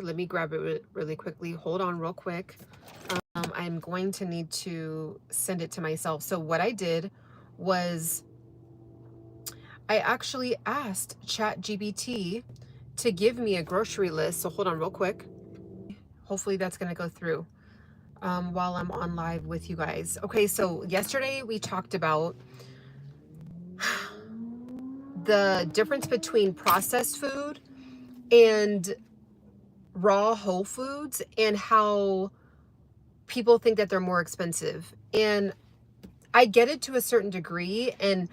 Let me grab it really quickly. Hold on real quick. I'm going to need to send it to myself. So what I did was I actually asked ChatGPT to give me a grocery list. So hold on real quick. Hopefully that's going to go through while I'm on live with you guys. Okay, so yesterday we talked about the difference between processed food and raw whole foods and how people think that they're more expensive. And I get it to a certain degree, and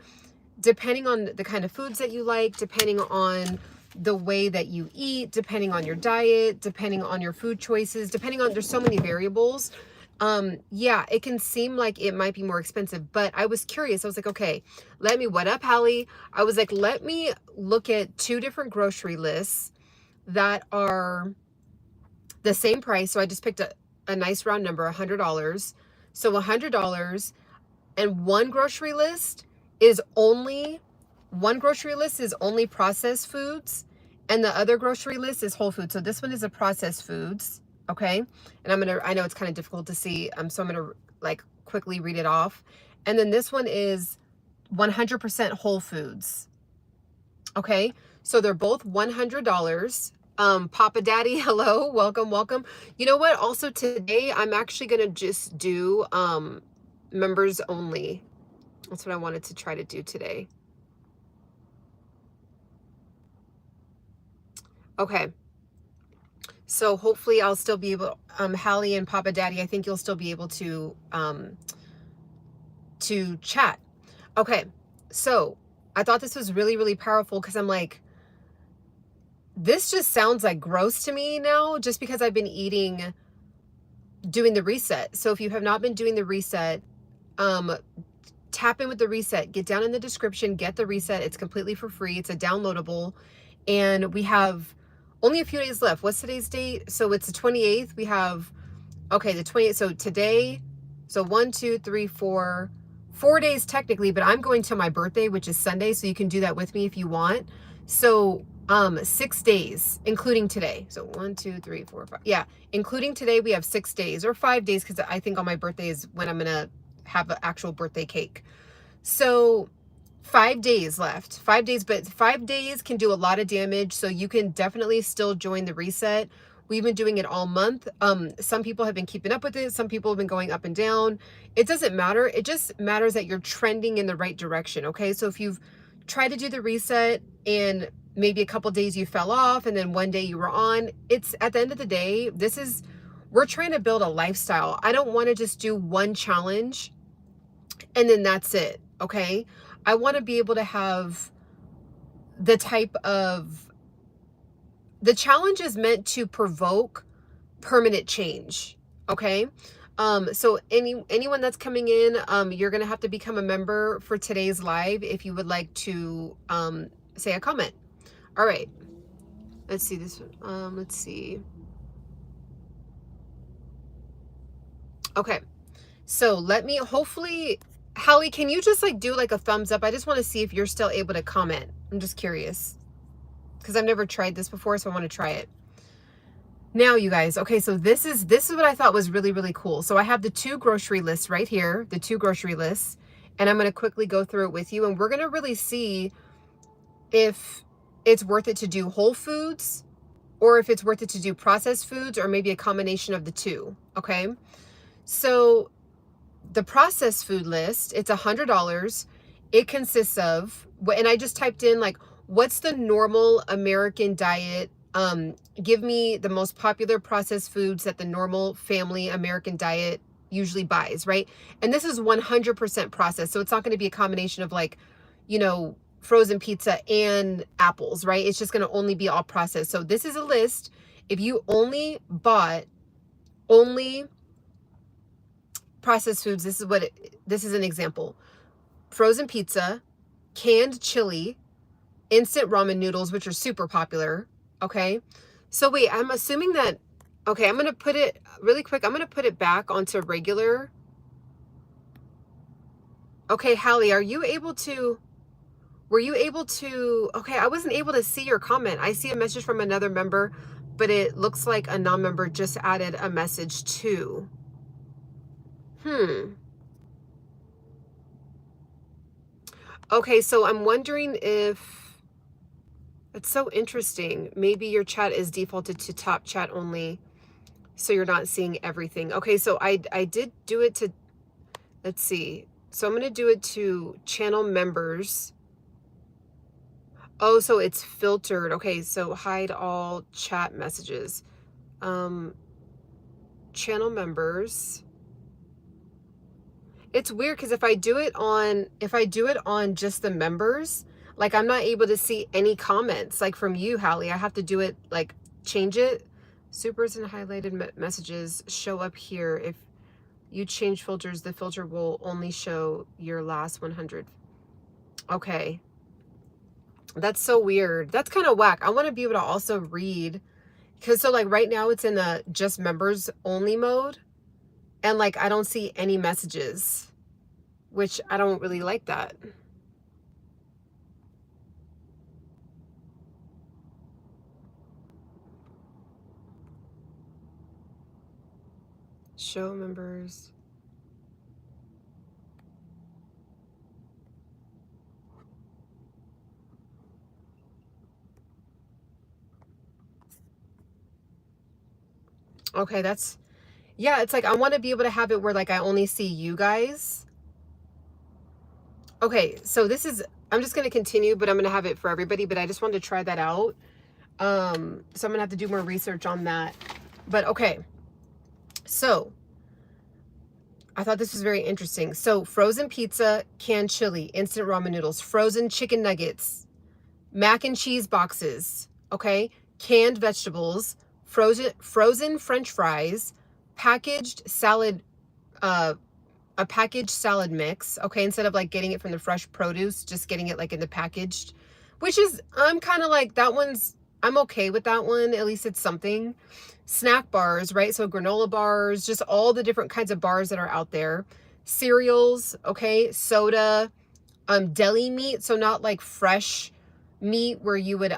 depending on the kind of foods that you like, depending on the way that you eat, depending on your diet, depending on your food choices, depending on, there's so many variables. Yeah, it can seem like it might be more expensive, but I was curious. I was like, okay, what up, Hallie? I was like, let me look at 2 different grocery lists that are the same price. So I just picked a nice round number, $100. So $100, and one grocery list is only processed foods, and the other grocery list is whole foods. So this one is a processed foods, okay? And I know it's kind of difficult to see, so I'm gonna like quickly read it off. And then this one is 100% whole foods, okay? So they're both $100. Papa Daddy, hello, welcome. You know what? Also today, I'm actually gonna just do members only. That's what I wanted to try to do today. Okay. So hopefully I'll still be able, Hallie and Papa Daddy, I think you'll still be able to chat. Okay. So I thought this was really, really powerful because I'm like, this just sounds like gross to me now, just because I've been doing the reset. So if you have not been doing the reset, tap in with the reset, get down in the description, get the reset. It's completely for free. It's a downloadable, and we have only a few days left. What's today's date? So it's the 28th. We have, okay, the 28th. So today, so 1, 2, 3, 4 days technically, but I'm going to my birthday, which is Sunday. So you can do that with me if you want. So 6 days, including today. So 1, 2, 3, 4, 5. Yeah, including today, we have 6 days, or 5 days, because I think on my birthday is when I'm gonna have an actual birthday cake. So 5 days left. 5 days, but 5 days can do a lot of damage. So you can definitely still join the reset. We've been doing it all month. Some people have been keeping up with it. Some people have been going up and down. It doesn't matter. It just matters that you're trending in the right direction. Okay. So if you've tried to do the reset and maybe a couple days you fell off and then one day you were on, it's at the end of the day, we're trying to build a lifestyle. I don't want to just do one challenge and then that's it. Okay. I want to be able to have the challenge is meant to provoke permanent change. Okay. So anyone that's coming in, you're going to have to become a member for today's live if you would like to, say a comment. All right. Let's see this one. Let's see. Okay. So hopefully, Hallie, can you just like do like a thumbs up? I just want to see if you're still able to comment. I'm just curious because I've never tried this before, so I want to try it. Now, you guys, okay, so this is what I thought was really, really cool. So I have the 2 grocery lists right here, the 2 grocery lists, and I'm going to quickly go through it with you, and we're going to really see if it's worth it to do whole foods or if it's worth it to do processed foods or maybe a combination of the 2, okay? So the processed food list, it's $100. It consists of, and I just typed in like, what's the normal American diet? Give me the most popular processed foods that the normal family American diet usually buys, right? And this is 100% processed. So it's not going to be a combination of like, you know, frozen pizza and apples, right? It's just going to only be all processed. So this is a list. If you only bought processed foods, this is an example. Frozen pizza, canned chili, instant ramen noodles, which are super popular. Okay. So wait, I'm assuming that, okay, I'm going to put it really quick. I'm going to put it back onto regular. Okay, Hallie, were you able to, okay, I wasn't able to see your comment. I see a message from another member. but it looks like a non-member just added a message too. Okay, so I'm wondering if it's so interesting. Maybe your chat is defaulted to top chat only, so you're not seeing everything. Okay, so I did do it to, let's see. So I'm going to do it to channel members. Oh, so it's filtered. Okay, so hide all chat messages. Channel members. It's weird because if I do it on just the members, like I'm not able to see any comments like from you, Hallie. I have to do it, like change it. Supers and highlighted messages show up here. If you change filters, the filter will only show your last 100. Okay. That's so weird. That's kind of whack. I want to be able to also read, because so like right now it's in the just members only mode, and like I don't see any messages, which I don't really like that. Show members. Okay, that's, yeah, it's like I want to be able to have it where like I only see you guys. Okay, so this is, I'm just going to continue, but I'm going to have it for everybody, but I just wanted to try that out. So I'm going to have to do more research on that. But okay, so I thought this was very interesting. So frozen pizza, canned chili, instant ramen noodles, frozen chicken nuggets, mac and cheese boxes, okay, canned vegetables, frozen French fries, packaged salad, a packaged salad mix, okay, instead of like getting it from the fresh produce, just getting it like in the packaged, which is, I'm kind of like, that one's, I'm okay with that one. At least it's something. Snack bars, right? So granola bars, just all the different kinds of bars that are out there. Cereals, okay, soda, deli meat, so not like fresh meat where you would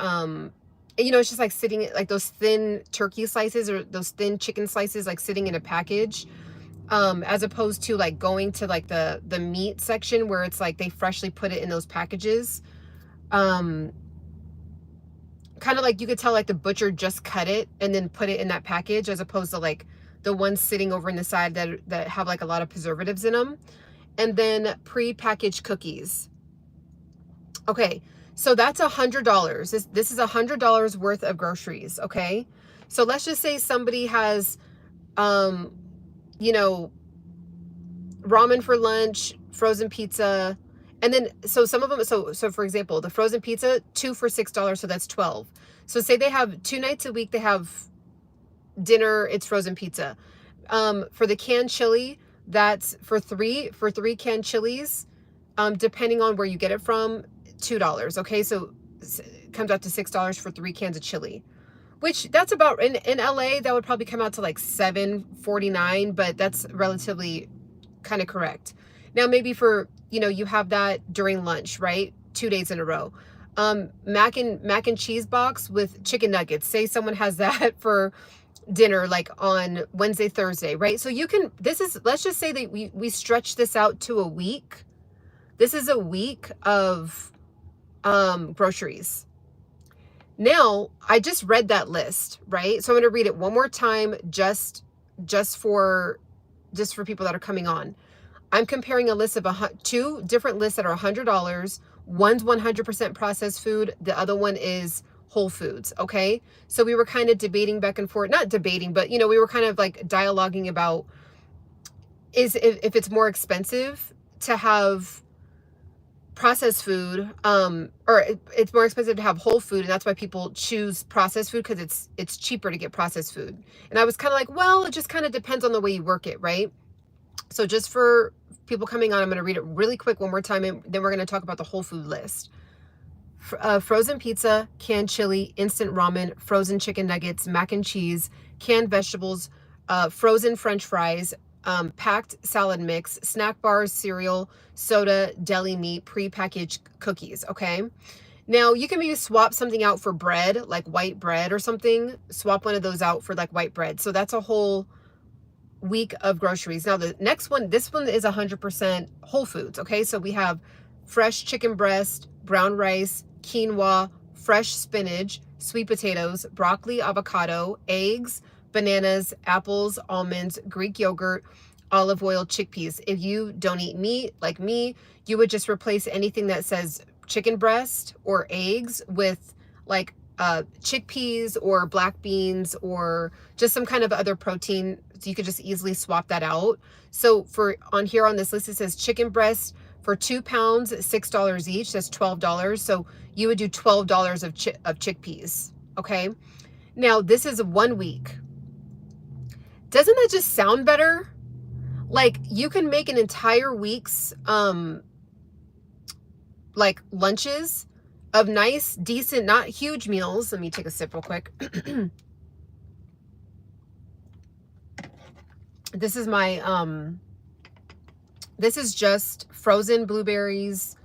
you know, it's just like sitting, like those thin turkey slices or those thin chicken slices like sitting in a package, as opposed to like going to like the meat section where it's like they freshly put it in those packages. Kind of like you could tell like the butcher just cut it and then put it in that package, as opposed to like the ones sitting over in the side that have like a lot of preservatives in them. And then pre-packaged cookies. Okay, so that's $100. This is $100 worth of groceries, okay? So let's just say somebody has, you know, ramen for lunch, frozen pizza, and then, so some of them, so for example, the frozen pizza, 2 for $6, so that's 12. So say they have 2 nights a week, they have dinner, it's frozen pizza. For the canned chili, that's for three canned chilies, depending on where you get it from, $2. Okay, so it comes out to $6 for 3 cans of chili, which that's about, in LA that would probably come out to like $7.49, but that's relatively kind of correct. Now maybe for, you know, you have that during lunch, right? 2 days in a row. Mac and cheese box with chicken nuggets. Say someone has that for dinner like on Wednesday, Thursday, right? So you can, this is, let's just say that we stretch this out to a week. This is a week of groceries. Now, I just read that list, right? So I'm going to read it one more time just for people that are coming on. I'm comparing a list of 2 different lists that are $100. One's 100% processed food. The other one is whole foods, okay? So we were kind of debating back and forth, not debating, but you know, we were kind of like dialoguing about if it's more expensive to have processed food, or it's more expensive to have whole food, and that's why people choose processed food, because it's cheaper to get processed food. And I was kind of like, well, it just kind of depends on the way you work it, right? So just for people coming on, I'm going to read it really quick one more time, and then we're going to talk about the whole food list. Frozen pizza, canned chili, instant ramen, frozen chicken nuggets, mac and cheese, canned vegetables, frozen French fries, packed salad mix, snack bars, cereal, soda, deli meat, pre-packaged cookies, okay? Now you can maybe swap something out for bread, like white bread or something. Swap one of those out for like white bread. So that's a whole week of groceries. Now the next one, this one is 100% whole foods. Okay, so we have fresh chicken breast, brown rice, quinoa, fresh spinach, sweet potatoes, broccoli, avocado, eggs, bananas, apples, almonds, Greek yogurt, olive oil, chickpeas. If you don't eat meat like me, you would just replace anything that says chicken breast or eggs with like chickpeas or black beans or just some kind of other protein. So you could just easily swap that out. So for on here on this list, it says chicken breast for 2 pounds, $6 each. That's $12. So you would do $12 of chickpeas. Okay. Now this is 1 week. Doesn't that just sound better? Like you can make an entire week's like lunches of nice, decent, not huge meals. Let me take a sip real quick. This is my this is just frozen blueberries,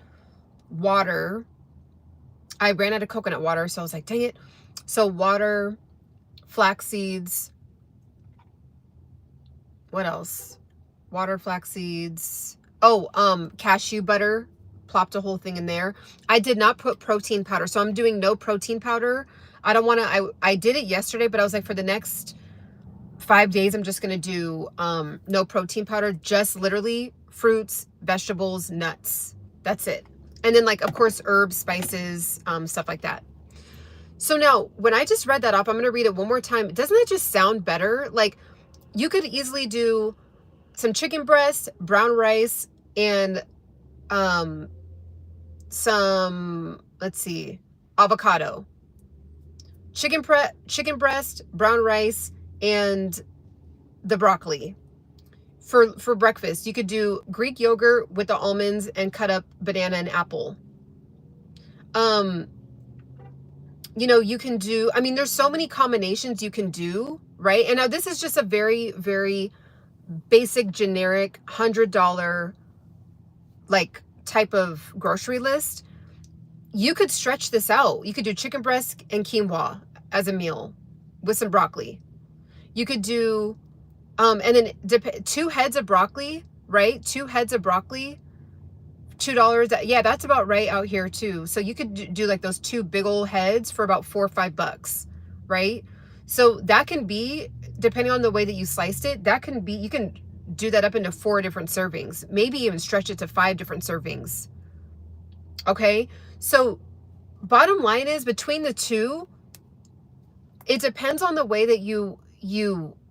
water. I ran out of coconut water, so I was like, dang it. So water, flax seeds. What else? Water, flax seeds. Oh, cashew butter. Plopped a whole thing in there. I did not put protein powder, so I'm doing no protein powder. I don't want to, I did it yesterday, but I was like, for the next 5 days, I'm just going to do no protein powder, just literally fruits, vegetables, nuts. That's it. And then like, of course, herbs, spices, stuff like that. So now when I just read that up, I'm going to read it one more time. Doesn't that just sound better? Like you could easily do some chicken breast, brown rice, and some, let's see, avocado, chicken breast, brown rice, and the broccoli. For breakfast, you could do Greek yogurt with the almonds and cut up banana and apple. You know, you can do, I mean, there's so many combinations you can do, right? And now this is just a very, very basic, generic $100 like type of grocery list. You could stretch this out. You could do chicken breast and quinoa as a meal with some broccoli. You could do and then 2 heads of broccoli, right? 2 heads of broccoli, $2. Yeah, that's about right out here too. So you could do like those 2 big old heads for about $4 or $5, right? So that can be, depending on the way that you sliced it, that can be, you can do that up into 4 different servings, maybe even stretch it to 5 different servings. Okay. So bottom line is, between the two, it depends on the way that you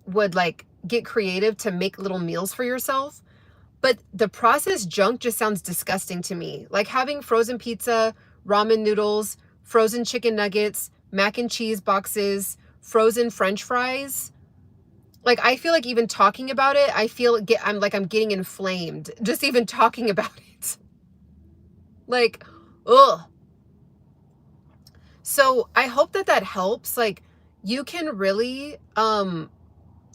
would like get creative to make little meals for yourself. But the processed junk just sounds disgusting to me. Like having frozen pizza, ramen noodles, frozen chicken nuggets, mac and cheese boxes, frozen French fries. Like I feel like even talking about it, I'm getting inflamed just even talking about it. Like, ugh. So I hope that helps. Like you can really,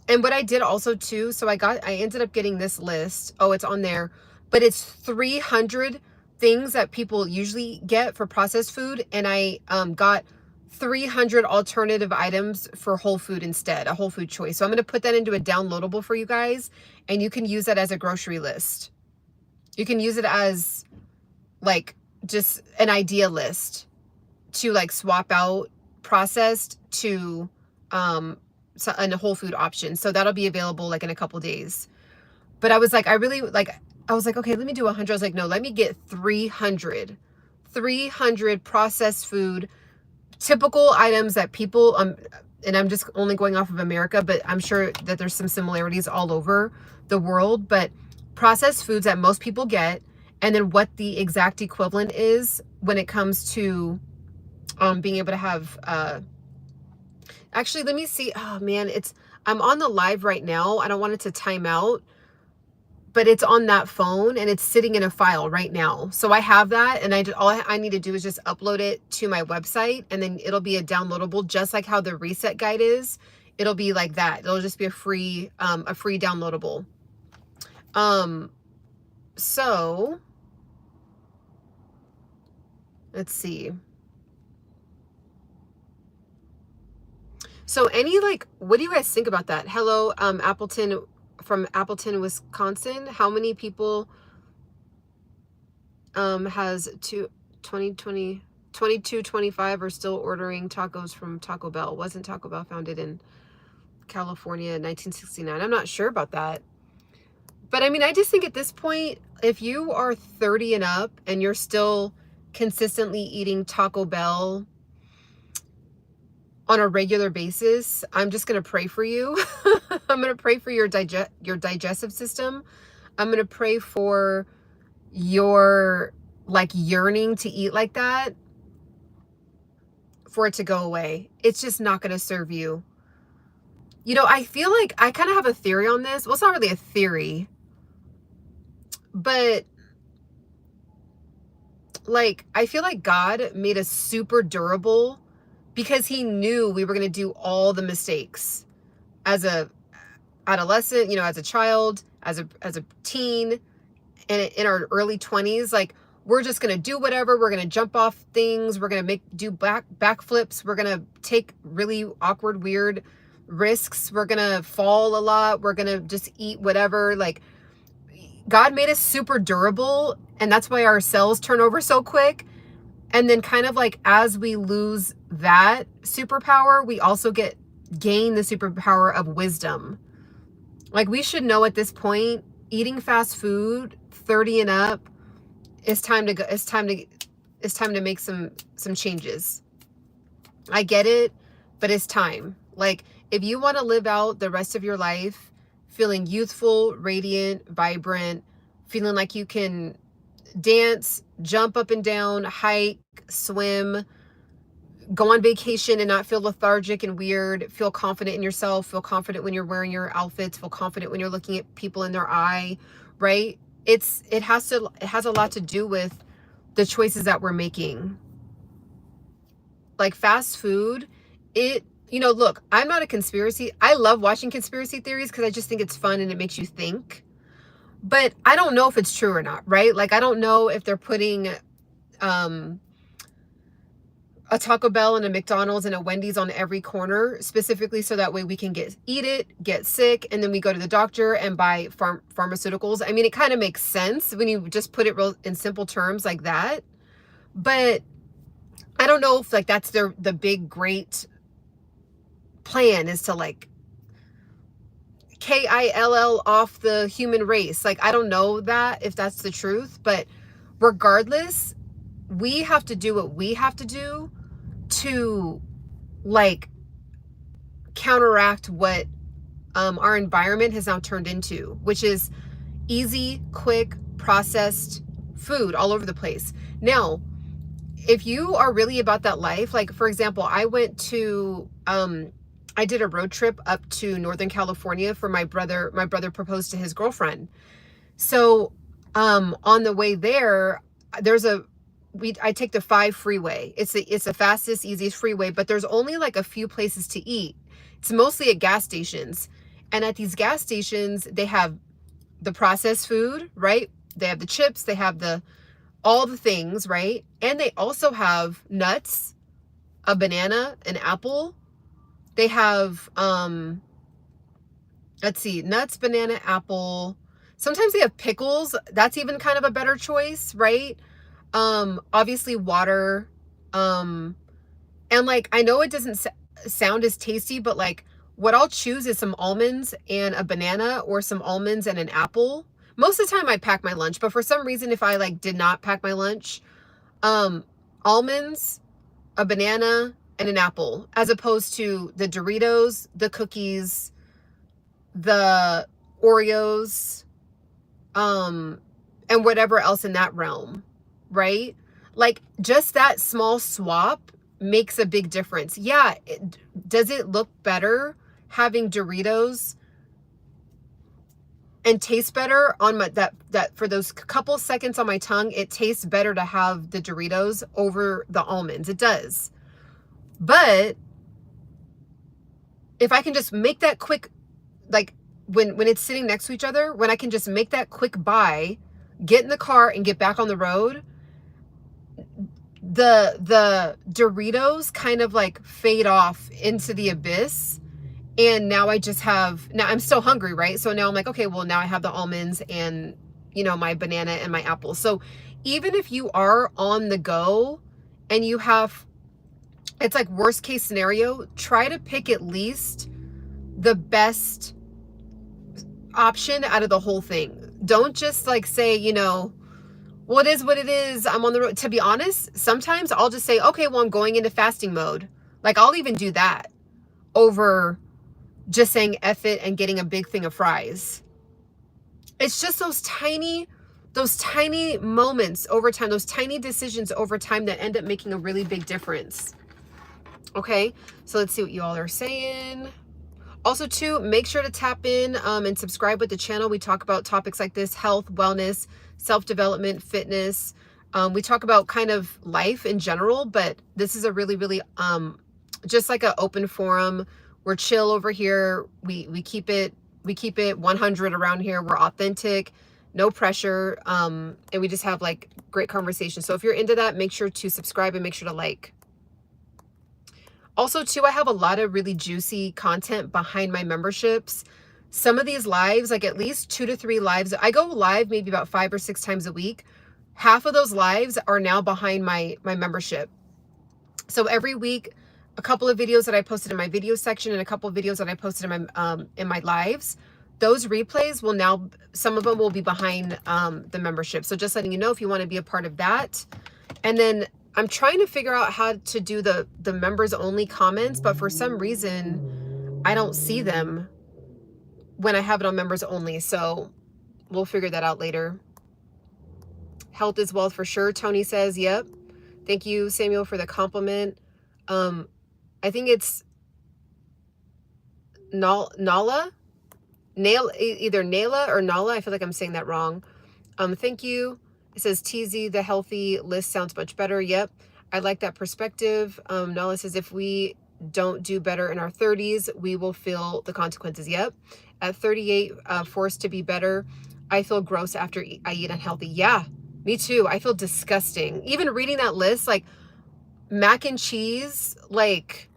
and what I did also too, so I ended up getting this list. Oh, it's on there, but it's 300 things that people usually get for processed food. And I got 300 alternative items for whole food instead, a whole food choice. So I'm going to put that into a downloadable for you guys, and you can use that as a grocery list. You can use it as like just an idea list to like swap out processed to and a whole food option. So that'll be available like in a couple days. But I was like, I was like, okay, let me do 100. I was like, no, let me get 300 processed food, typical items that people, and I'm just only going off of America, but I'm sure that there's some similarities all over the world, but processed foods that most people get, and then what the exact equivalent is when it comes to being able to have, actually, let me see. Oh man, I'm on the live right now. I don't want it to time out, but it's on that phone and it's sitting in a file right now. So I have that, and all I need to do is just upload it to my website, and then it'll be a downloadable, just like how the reset guide is. It'll be like that. It'll just be a free downloadable. So let's see. So any like, what do you guys think about that? Hello, Appleton, from Appleton, Wisconsin. How many people has 2225 are still ordering tacos from Taco Bell? Wasn't Taco Bell founded in California in 1969? I'm not sure about that. But I mean, I just think at this point, if you are 30 and up and you're still consistently eating Taco Bell on a regular basis, I'm just going to pray for you. I'm going to pray for your digestive system. I'm going to pray for your like yearning to eat like that, for it to go away. It's just not going to serve you. You know, I feel like I kind of have a theory on this. Well, it's not really a theory, but like, I feel like God made us super durable because he knew we were going to do all the mistakes as a adolescent, you know, as a child, as a teen, and in our early 20s. Like, we're just going to do whatever. We're going to jump off things. We're going to do backflips. We're going to take really awkward, weird risks. We're going to fall a lot. We're going to just eat whatever. Like, God made us super durable, and that's why our cells turn over so quick. And then kind of like as we lose that superpower, we also gain the superpower of wisdom. Like, we should know at this point, eating fast food, 30 and up, it's time to go. It's time to make some changes. I get it, but it's time. Like, if you want to live out the rest of your life feeling youthful, radiant, vibrant, feeling like you can dance, jump up and down, hike, swim, go on vacation and not feel lethargic and weird, feel confident in yourself, feel confident when you're wearing your outfits, feel confident when you're looking at people in their eye, right? It has a lot to do with the choices that we're making. Like, fast food, you know, look, I'm not a conspiracy. I love watching conspiracy theories because I just think it's fun and it makes you think. But I don't know if it's true or not, right? Like, I don't know if they're putting a Taco Bell and a McDonald's and a Wendy's on every corner specifically so that way we can eat it, get sick, and then we go to the doctor and buy pharmaceuticals. I mean, it kind of makes sense when you just put it real in simple terms like that. But I don't know if like that's the big great plan, is to like KILL off the human race. Like, I don't know that if that's the truth, but regardless, we have to do what we have to do to like counteract what our environment has now turned into, which is easy, quick, processed food all over the place. Now, if you are really about that life, like, for example, I went to I did a road trip up to Northern California for my brother. My brother proposed to his girlfriend. So on the way there, I take the 5 freeway. It's the fastest, easiest freeway, but there's only like a few places to eat. It's mostly at gas stations. And at these gas stations, they have the processed food, right? They have the chips, they have all the things, right? And they also have nuts, a banana, an apple. They have, let's see, nuts, banana, apple. Sometimes they have pickles. That's even kind of a better choice, right? Obviously water. And like, I know it doesn't sound as tasty, but like, what I'll choose is some almonds and a banana, or some almonds and an apple. Most of the time I pack my lunch, but for some reason, if I like did not pack my lunch, almonds, a banana, and an apple, as opposed to the Doritos, the cookies, the Oreos, and whatever else in that realm, right? Like, just that small swap makes a big difference. Yeah, does it look better having Doritos and taste better on my that for those couple seconds on my tongue? It tastes better to have the Doritos over the almonds. It does. But if I can just make that quick, like when it's sitting next to each other, when I can just make that quick buy, get in the car and get back on the road, the Doritos kind of like fade off into the abyss. And now I just have, now I'm still hungry, right? So now I'm like, okay, well now I have the almonds and, you know, my banana and my apple. So even if you are on the go and you have, it's like worst case scenario, try to pick at least the best option out of the whole thing. Don't just like say, you know, well, it is what it is. I'm on the road. To be honest, sometimes I'll just say, okay, well, I'm going into fasting mode. Like I'll even do that over just saying F it and getting a big thing of fries. It's just those tiny moments over time, those tiny decisions over time that end up making a really big difference. Okay, so let's see what you all are saying. Also, too, make sure to tap in and subscribe with the channel. We talk about topics like this: health, wellness, self-development, fitness. We talk about kind of life in general, but this is a really, really just like an open forum. We're chill over here. We keep it 100 around here. We're authentic, no pressure, and we just have like great conversation. So if you're into that, make sure to subscribe and make sure to like. Also, too, I have a lot of really juicy content behind my memberships. Some of these lives, like at least 2 to 3 lives, I go live maybe about 5 or 6 times a week. Half of those lives are now behind my membership. So every week, a couple of videos that I posted in my video section and a couple of videos that I posted in my lives, those replays will now, some of them will be behind the membership. So just letting you know if you want to be a part of that. And then I'm trying to figure out how to do the members only comments, but for some reason I don't see them when I have it on members only. So we'll figure that out later. Health is wealth for sure. Tony says, yep. Thank you, Samuel, for the compliment. I think it's Nala, either Nayla or Nala. I feel like I'm saying that wrong. Thank you. It says TZ, the healthy list sounds much better. Yep. I like that perspective. Nala says, if we don't do better in our 30s, we will feel the consequences. Yep. At 38, forced to be better. I feel gross after I eat unhealthy. Yeah, me too. I feel disgusting. Even reading that list, like mac and cheese, like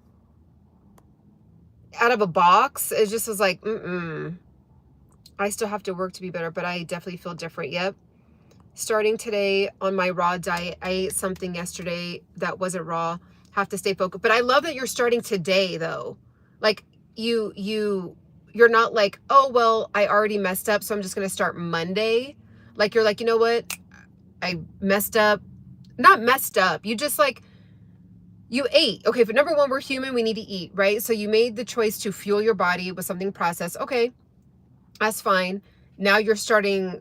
out of a box, it just was like, I still have to work to be better, but I definitely feel different. Yep. Starting today on my raw diet. I ate something yesterday that wasn't raw. Have to stay focused. But I love that you're starting today though. Like you're not like, oh, well, I already messed up, so I'm just going to start Monday. Like you're like, you know what? I messed up. Not messed up. You just like, you ate. Okay, but number one, we're human. We need to eat, right? So you made the choice to fuel your body with something processed. Okay, that's fine. Now you're starting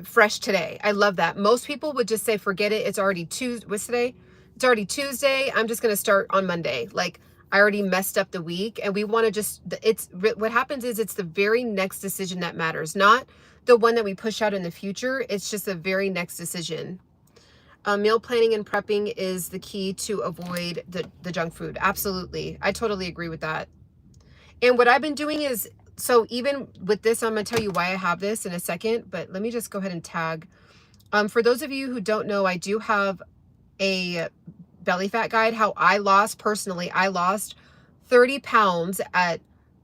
fresh today. I love that. Most people would just say, forget it. It's already Tuesday. What's today? It's already Tuesday. I'm just going to start on Monday. Like I already messed up the week, and we want to just, it's what happens is it's the very next decision that matters, not the one that we push out in the future. It's just the very next decision. Meal planning and prepping is the key to avoid the junk food. Absolutely. I totally agree with that. And what I've been doing is, so even with this, I'm going to tell you why I have this in a second, but let me just go ahead and tag. For those of you who don't know, I do have a belly fat guide, how I lost, personally, I lost 30 pounds at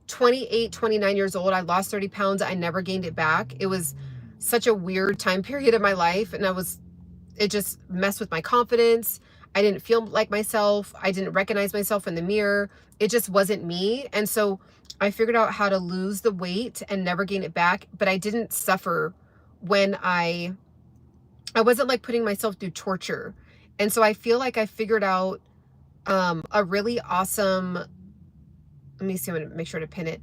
28, 29 years old. I lost 30 pounds. I never gained it back. It was such a weird time period of my life. And it just messed with my confidence. I didn't feel like myself. I didn't recognize myself in the mirror. It just wasn't me. And so I figured out how to lose the weight and never gain it back, but I didn't suffer when I wasn't like putting myself through torture. And so I feel like I figured out a really awesome, let me see, I'm gonna make sure to pin it.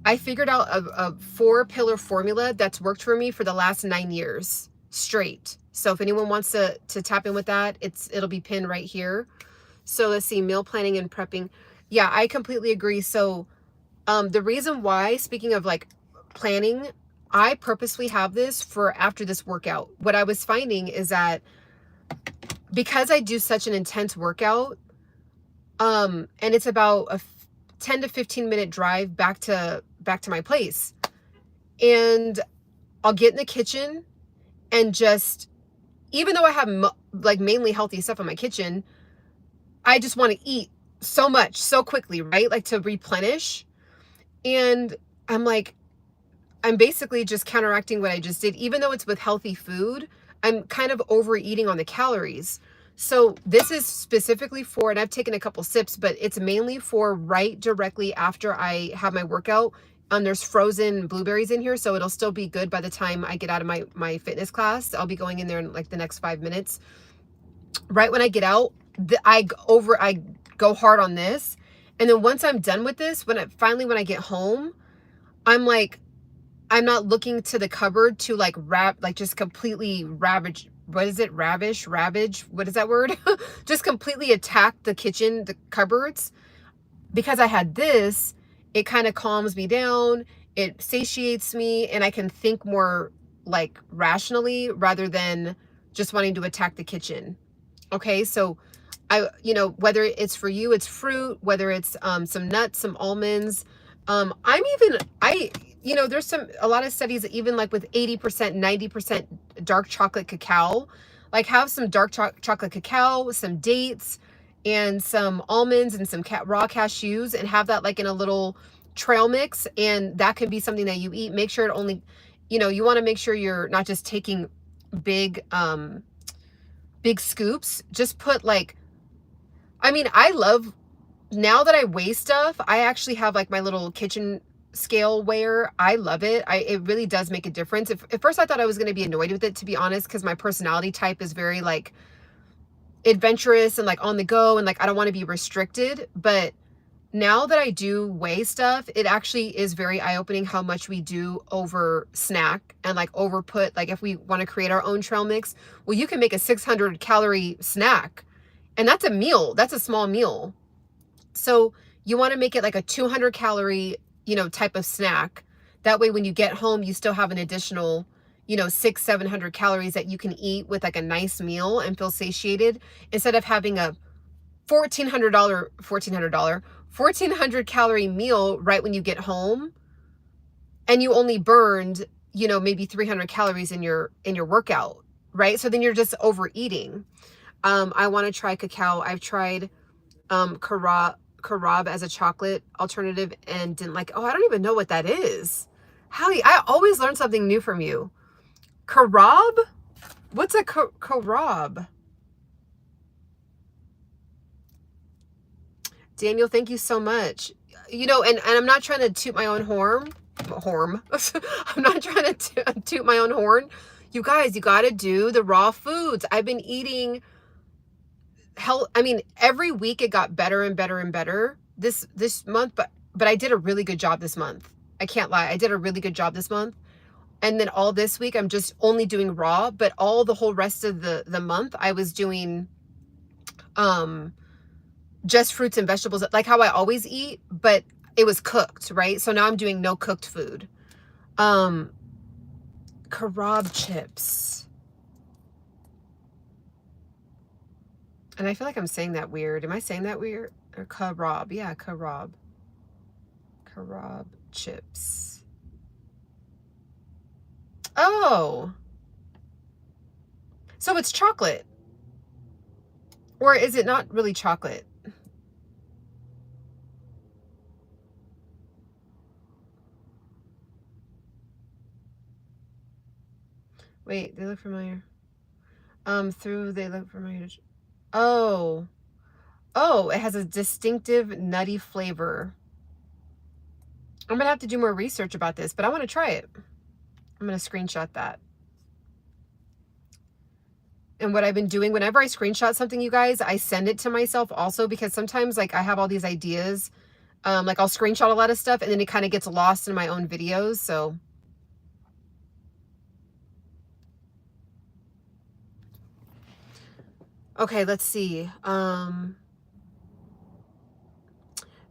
I figured out a 4-pillar formula that's worked for me for the last 9 years straight. So if anyone wants to tap in with that, it'll be pinned right here. So let's see, meal planning and prepping. Yeah, I completely agree. So the reason why, speaking of like planning, I purposely have this for after this workout. What I was finding is that because I do such an intense workout, and it's about a 10 to 15 minute drive back to my place, and I'll get in the kitchen and just even though I have like mainly healthy stuff in my kitchen, I just want to eat so much so quickly, right? Like to replenish. And I'm like, I'm basically just counteracting what I just did. Even though it's with healthy food, I'm kind of overeating on the calories. So this is specifically for, and I've taken a couple sips, but it's mainly for right directly after I have my workout. There's frozen blueberries in here, so it'll still be good by the time I get out of my fitness class. I'll be going in there in like the next 5 minutes. Right when I get out, I go hard on this. And then once I'm done with this, when I get home, I'm like, I'm not looking to the cupboard to like just completely ravage. What is it? Ravage? What is that word? Just completely attack the kitchen, the cupboards. Because I had this, it kind of calms me down. It satiates me, and I can think more like rationally rather than just wanting to attack the kitchen. Okay. So whether it's for you, it's fruit, whether it's some nuts, some almonds. There's a lot of studies that even like with 80%, 90% dark chocolate cacao, like have some dark chocolate cacao, some dates and some almonds and some raw cashews, and have that like in a little trail mix. And that can be something that you eat. Make sure it only, you want to make sure you're not just taking big scoops. Just put like, I love, now that I weigh stuff, I actually have like my little kitchen scale weigher. I love it. It really does make a difference. At first I thought I was going to be annoyed with it, to be honest, because my personality type is very like adventurous and like on the go, and like I don't want to be restricted. But now that I do weigh stuff, it actually is very eye-opening how much we do over snack and like overput. Like if we want to create our own trail mix, well, you can make a 600 calorie snack, and that's a meal. That's a small meal. So you want to make it like a 200 calorie, type of snack. That way, when you get home, you still have an additional, 600-700 calories that you can eat with like a nice meal and feel satiated, instead of having a $1,400 calorie meal right when you get home, and you only burned, maybe 300 calories in your workout, right? So then you're just overeating. I want to try cacao. I've tried carob as a chocolate alternative and didn't like. Oh, I don't even know what that is. Hallie, I always learn something new from you. Carob? What's a carob? Daniel, thank you so much. And I'm not trying to toot my own horn. I'm not trying to toot my own horn. You guys, you got to do the raw foods. I've been eating every week it got better and better and better this month, but I did a really good job this month. I can't lie. I did a really good job this month. And then all this week, I'm just only doing raw, but all the whole rest of the month, I was doing just fruits and vegetables, like how I always eat, but it was cooked, right? So now I'm doing no cooked food. Carob chips. And I feel like I'm saying that weird. Am I saying that weird? Or carob. Yeah, carob. Carob chips. Oh. So it's chocolate. Or is it not really chocolate? Wait, they look familiar. They look familiar. Oh, it has a distinctive nutty flavor. I'm gonna have to do more research about this, but I want to try it. I'm gonna screenshot that. And what I've been doing, whenever I screenshot something, you guys, I send it to myself also, because sometimes like I have all these ideas, like I'll screenshot a lot of stuff and then it kind of gets lost in my own videos. So okay, let's see.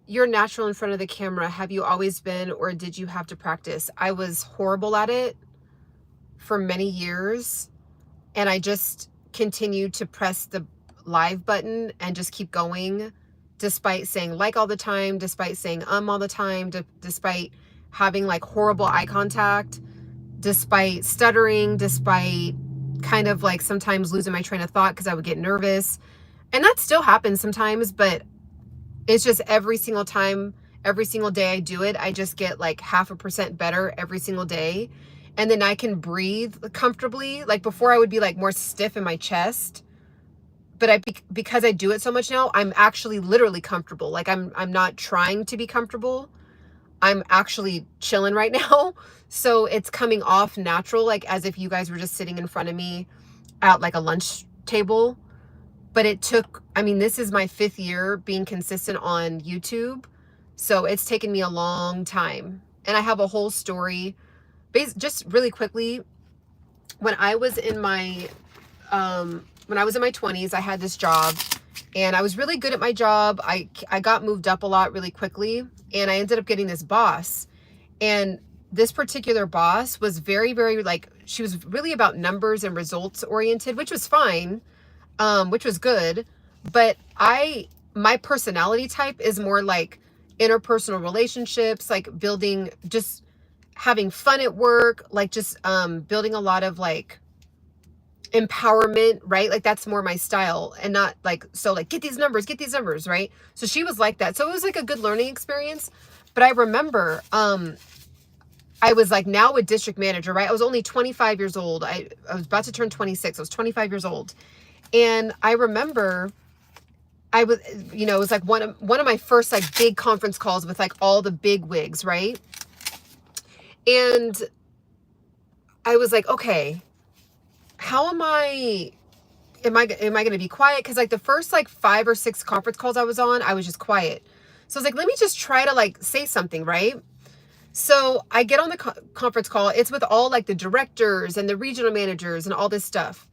You're natural in front of the camera. Have you always been, or did you have to practice? I was horrible at it for many years, and I just continued to press the live button and just keep going, despite saying like all the time, despite saying all the time, despite having like horrible eye contact, despite stuttering, despite kind of like sometimes losing my train of thought because I would get nervous. And that still happens sometimes, but it's just every single time, every single day I do it, I just get like 0.5% better every single day. And then I can breathe comfortably. Like before I would be like more stiff in my chest, but because I do it so much now, I'm actually literally comfortable. Like I'm not trying to be comfortable. I'm actually chilling right now. So it's coming off natural, like as if you guys were just sitting in front of me at like a lunch table. But it took, I mean, this is my 5th year being consistent on YouTube. So it's taken me a long time. And I have a whole story. Just really quickly, when I was in my 20s, I had this job and I was really good at my job. I got moved up a lot really quickly, and I ended up getting this boss. And this particular boss was very, very like, she was really about numbers and results oriented, which was fine, which was good. But my personality type is more like interpersonal relationships, like building, just having fun at work, like just building a lot of like empowerment, right? Like that's more my style, and not like, so like get these numbers, right? So she was like that. So it was like a good learning experience. But I remember I was like now a district manager, right? I was only 25 years old. I was about to turn 26. I was 25 years old. And I remember I was, you know, it was like one of my first like big conference calls with like all the big wigs, right? And I was like, okay, how am I going to be quiet? Because like the first like 5 or 6 conference calls I was on, I was just quiet. So I was like, let me just try to like say something, right? So I get on the conference call. It's with all like the directors and the regional managers and all this stuff.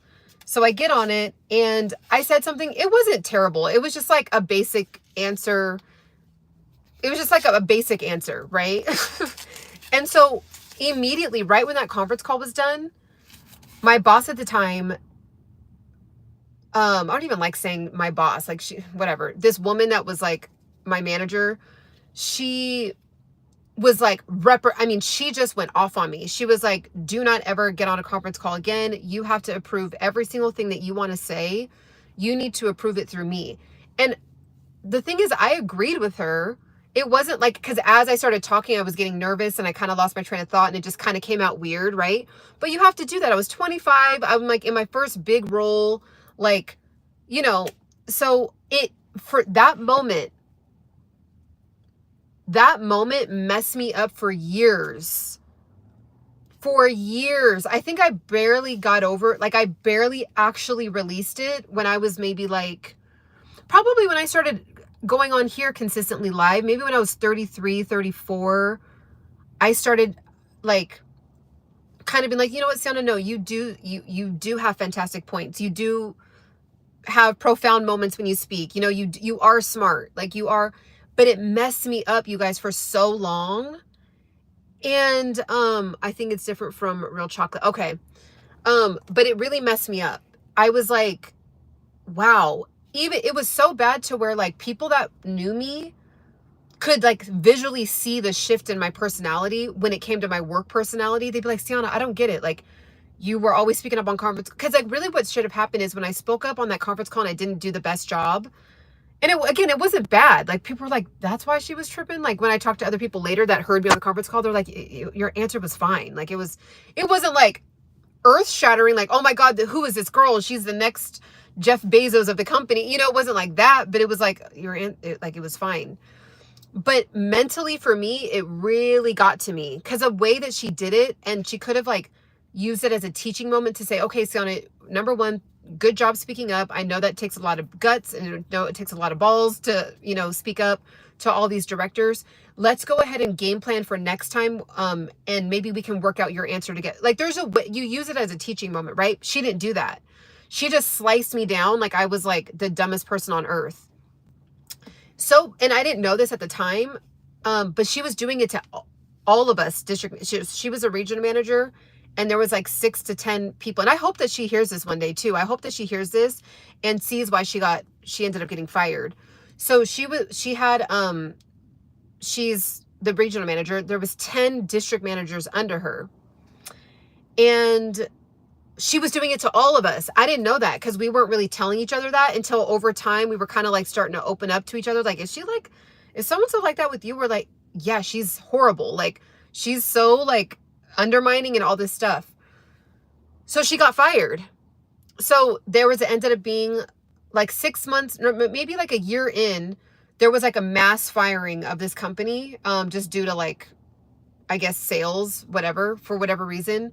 So I get on it and I said something. It wasn't terrible. It was just like a basic answer. It was just like a basic answer, right? And so immediately, right when that conference call was done, my boss at the time, I don't even like saying my boss, like she, whatever. This woman that was like my manager, she was like, I mean, she just went off on me. She was like, do not ever get on a conference call again. You have to approve every single thing that you want to say. You need to approve it through me. And the thing is, I agreed with her. It wasn't like, because as I started talking, I was getting nervous and I kind of lost my train of thought and it just kind of came out weird, right? But you have to do that. I was 25. I'm like in my first big role, like, you know, so for that moment messed me up for years. For years. I think I barely got over it. Like I barely actually released it when I was maybe like, probably when I started going on here consistently live, maybe when I was 33, 34, I started like kind of being like, you know what, Ciana, no, you do have fantastic points. You do have profound moments when you speak. You know, you are smart, like you are, but it messed me up, you guys, for so long. And I think it's different from real chocolate. Okay. But it really messed me up. I was like, wow. Even it was so bad to where like people that knew me could like visually see the shift in my personality when it came to my work personality. They'd be like, Ciana, I don't get it. Like you were always speaking up on conference. Cause like really what should have happened is when I spoke up on that conference call and I didn't do the best job. And it wasn't bad. Like people were like, that's why she was tripping. Like when I talked to other people later that heard me on the conference call, they're like, your answer was fine. Like it wasn't like earth shattering. Like, oh my God, who is this girl? She's the next Jeff Bezos of the company. You know, it wasn't like that, but it was like it was fine. But mentally for me, it really got to me because the way that she did it, and she could have like used it as a teaching moment to say, okay, Ciana, number one, good job speaking up. I know that takes a lot of guts and I know it takes a lot of balls to, you know, speak up to all these directors. Let's go ahead and game plan for next time. And maybe we can work out your answer to get like, there's a way you use it as a teaching moment, right? She didn't do that. She just sliced me down. Like I was like the dumbest person on earth. So, and I didn't know this at the time. But she was doing it to all of us district. She was a regional manager. And there was like 6 to 10 people. And I hope that she hears this one day too. I hope that she hears this and sees why she ended up getting fired. So she's the regional manager. There was 10 district managers under her. And she was doing it to all of us. I didn't know that because we weren't really telling each other that until over time we were kind of like starting to open up to each other. Like, is someone so like that with you? We're like, yeah, she's horrible. Like, she's so like undermining and all this stuff. So she got fired. So ended up being like 6 months, maybe like a year in, there was like a mass firing of this company, just due to like, I guess, sales, whatever, for whatever reason.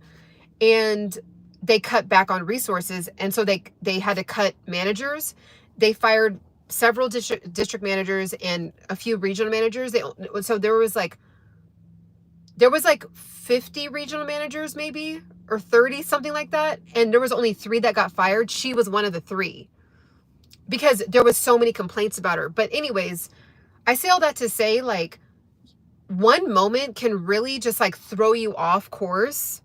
And they cut back on resources. And so they had to cut managers. They fired several district managers and a few regional managers. So there was like 50 regional managers maybe, or 30, something like that. And there was only 3 that got fired. She was one of the 3 because there was so many complaints about her. But anyways, I say all that to say, like, one moment can really just like throw you off course.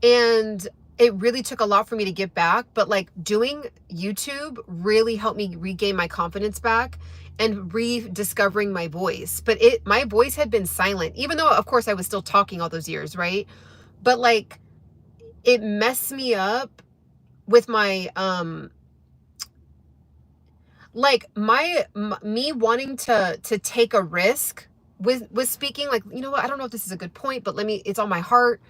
And it really took a lot for me to get back, but like doing YouTube really helped me regain my confidence back and rediscovering my voice. But my voice had been silent, even though of course I was still talking all those years, right? But like, it messed me up with my, like me wanting to take a risk with speaking. Like, you know what? I don't know if this is a good point, but it's on my heart.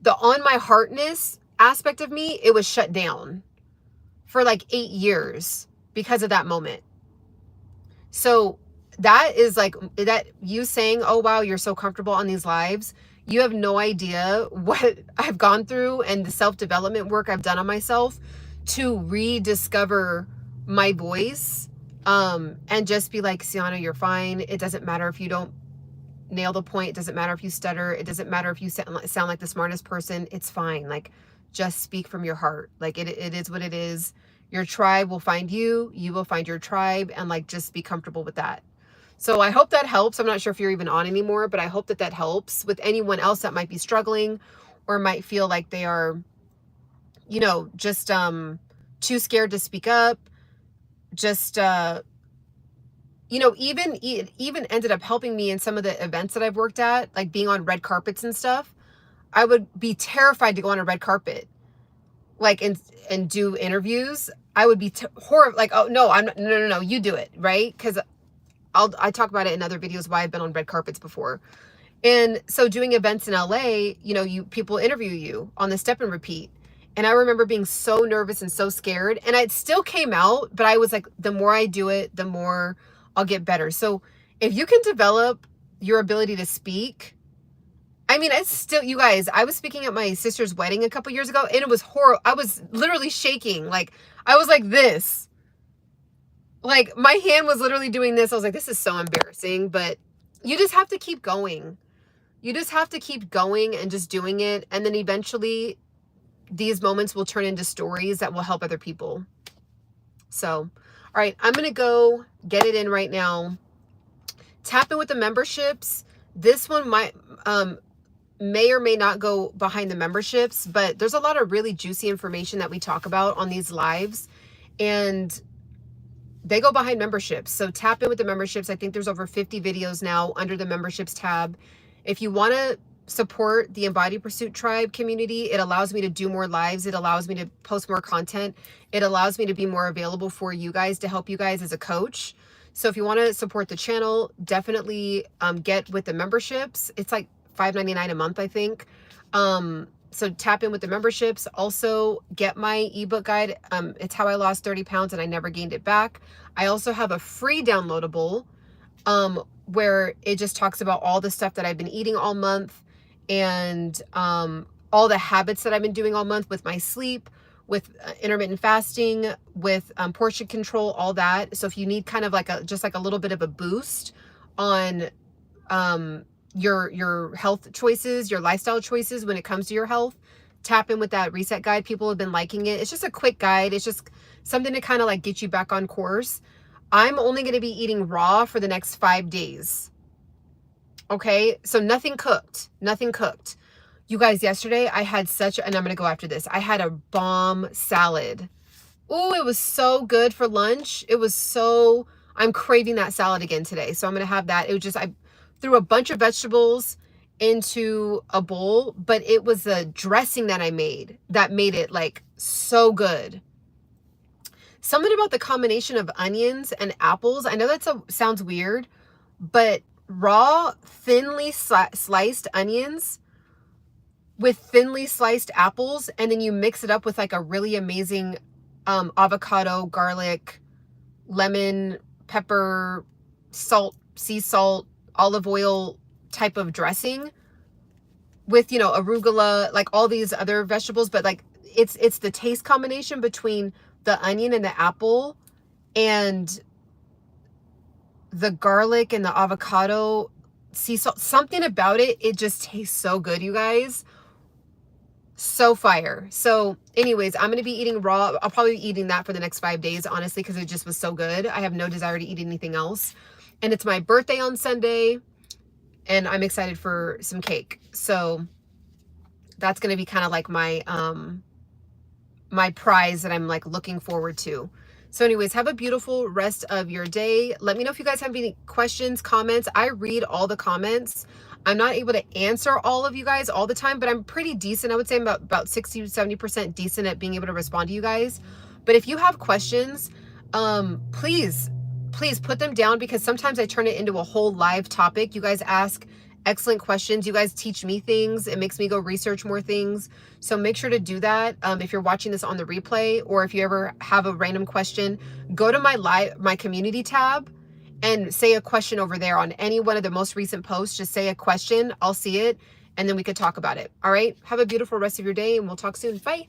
The on my heartness aspect of me, it was shut down for like 8 years because of that moment. So that is like, that you saying, oh wow, you're so comfortable on these lives. You have no idea what I've gone through and the self-development work I've done on myself to rediscover my voice, and just be like, Ciana, you're fine. It doesn't matter if you don't nail the point. It doesn't matter if you stutter. It doesn't matter if you sound like the smartest person. It's fine. Like, just speak from your heart. Like, it is what it is. Your tribe will find you. You will find your tribe, and like, just be comfortable with that. So I hope that helps. I'm not sure if you're even on anymore, but I hope that helps with anyone else that might be struggling or might feel like they are, you know, just too scared to speak up. Just you know, even ended up helping me in some of the events that I've worked at, like being on red carpets and stuff. I would be terrified to go on a red carpet, like, and do interviews. I would be horrible. Like, oh no, no, you do it, right? Because I talk about it in other videos why I've been on red carpets before. And so doing events in LA, you know, people interview you on the step and repeat. And I remember being so nervous and so scared, and it still came out, but I was like, the more I do it, the more I'll get better. So if you can develop your ability to speak, I mean, it's still, you guys, I was speaking at my sister's wedding a couple years ago, and it was horrible. I was literally shaking. Like, I was like this. Like, my hand was literally doing this. I was like, this is so embarrassing, but you just have to keep going. You just have to keep going and just doing it. And then eventually these moments will turn into stories that will help other people. So, all right, I'm going to go get it in right now. Tap in with the memberships. This one might, may or may not go behind the memberships, but there's a lot of really juicy information that we talk about on these lives, and they go behind memberships. So tap in with the memberships. I think there's over 50 videos now under the memberships tab. If you want to support the Embody Pursuit tribe community, it allows me to do more lives. It allows me to post more content. It allows me to be more available for you guys, to help you guys as a coach. So if you want to support the channel, definitely get with the memberships. It's like $5.99 a month, I think. So tap in with the memberships. Also get my ebook guide. It's how I lost 30 pounds and I never gained it back. I also have a free downloadable where it just talks about all the stuff that I've been eating all month, and all the habits that I've been doing all month with my sleep, with intermittent fasting, with portion control, all that. So if you need kind of like just like a little bit of a boost on your health choices, your lifestyle choices when it comes to your health, tap in with that reset guide. People have been liking it. It's just a quick guide. It's just something to kind of like get you back on course. I'm only going to be eating raw for the next 5 days. Okay, so nothing cooked. You guys, yesterday I had and I'm going to go after this. I had a bomb salad. Oh, it was so good for lunch. I'm craving that salad again today. So I'm going to have that. It was just, I threw a bunch of vegetables into a bowl, but it was a dressing that I made that made it like so good. Something about the combination of onions and apples. I know that sounds weird, but raw, thinly sliced onions with thinly sliced apples, and then you mix it up with like a really amazing avocado, garlic, lemon, pepper, salt, sea salt, olive oil type of dressing with, you know, arugula, like all these other vegetables, but like it's the taste combination between the onion and the apple and the garlic and the avocado, sea salt, something about it. It just tastes so good, you guys. So fire. So anyways, I'm going to be eating raw. I'll probably be eating that for the next 5 days, honestly, because it just was so good. I have no desire to eat anything else. And it's my birthday on Sunday, and I'm excited for some cake. So that's going to be kind of like my my prize that I'm like looking forward to. So anyways, have a beautiful rest of your day. Let me know if you guys have any questions, comments. I read all the comments. I'm not able to answer all of you guys all the time, but I'm pretty decent. I would say I'm about 60 to 70% decent at being able to respond to you guys. But if you have questions, please put them down, because sometimes I turn it into a whole live topic. You guys ask excellent questions. You guys teach me things. It makes me go research more things. So make sure to do that. If you're watching this on the replay, or if you ever have a random question, go to my community tab and say a question over there on any one of the most recent posts. Just say a question. I'll see it, and then we could talk about it. All right. Have a beautiful rest of your day, and we'll talk soon. Bye.